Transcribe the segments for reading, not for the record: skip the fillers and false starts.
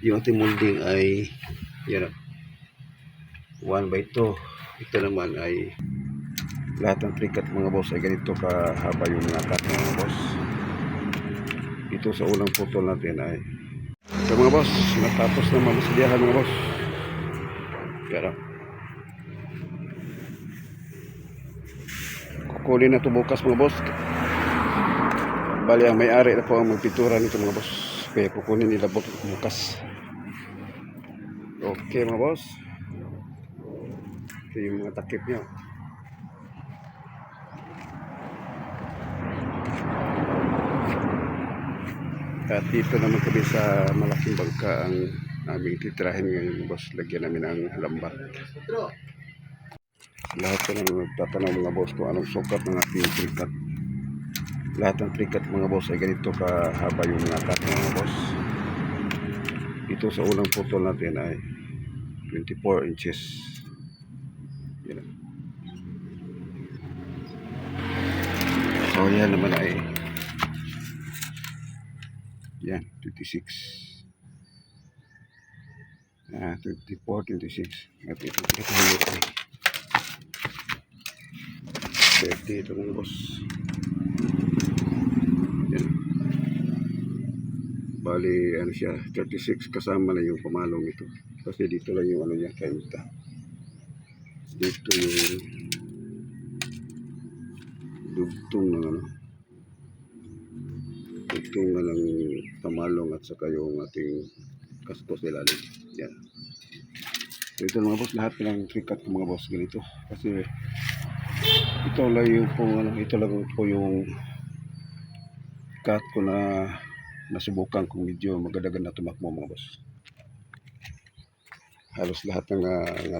Yung ating molding ay yan, 1/2. Ito naman ay lahat ng trikat mga boss ay ganito kahaba yung mga cut mga boss. Ito sa unang putol natin ay ito mga boss, natapos na mamasadiyahan mga boss. Yan, kukunin na ito bukas mga boss. Bali ang may-ari na po ang magpintura nito mga boss, kaya kukunin nila bukas. Okay mga boss, ito yung mga takip niya. At dito naman kami sa malaking bangka ang aming titirahin ngayon boss. Lagyan namin ang lambat. Lahat ko naman nagtatanong mga boss kung anong sukat ng ating trikat. Lahat ng trikat mga boss ay ganito kahaba yung mga cut mga boss. Ito sa unang putol natin ay 24 inches. Yan. So yan naman ay yan, 26. 24, 26. At ito halik ay 30 ito mga boss. Yan. Bali, ano siya, 36 kasama na yung pamalong ito. Kasi dito lang yung ano niya, kainta. Dito yung dugtong ng ano. Dugtong na ng pamalong at saka yung ating kaskos ilalim. Yan. So ito mga boss, lahat ng trikat ng mga boss ganito. Kasi ito lang yung ano, ito lang po yung cut ko na nasubukan kung medyo magadagan na tumakbo mga boss. Halos lahat ng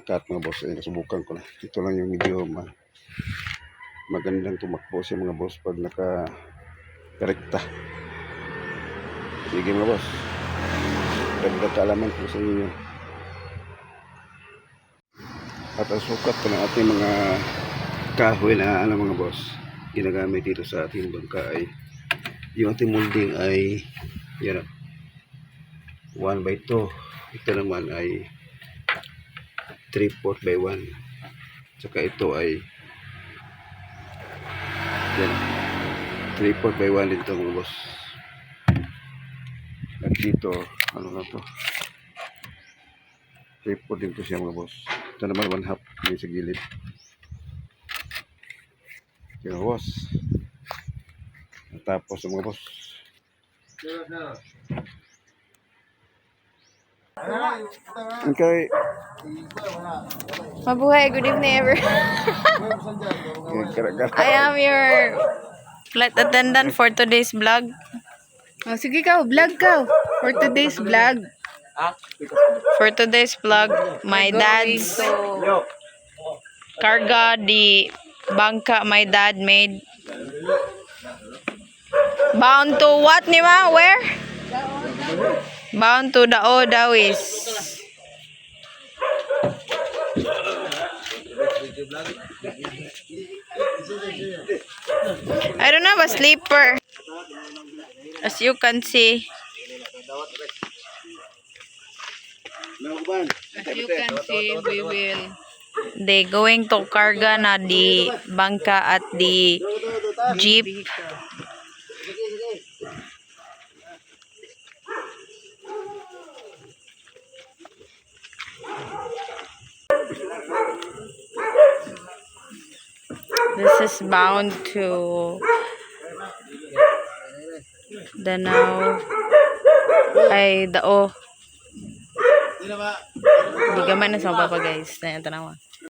cut mga boss ay nasubukan ko na. Ito lang yung medyo magandang tumakbo siya mga boss pag naka-rekta. Sige mga boss, dagdag kaalaman po sa inyo. At ang sukat po ng ating mga kahoy na ano mga boss ginagamit dito sa ating bangka ay yung ating molding ay yan, 1/2. Ito naman ay 3/4/1. Saka ito ay yan, 3/4/1 dito mga boss. At dito ano na to, 3/4 din to siya mga boss. Ito naman 1/2 yung sa gilid. Yung boss. Tapos mga boss. Okay. Mabuhay, good evening everyone. I am your flight attendant for today's vlog. Oh, sige ka, vlog ka. For today's vlog. For today's vlog, my dad's carga di bangka my dad made. Bound to what ni ma? Where? Bound to the Dawis. I don't have a sleeper. As you can see. We will. They going to karga na di bangka at di jeep. This is bound to Danau ay Dao. Di gaman na sa baba guys. Na yung tanawa.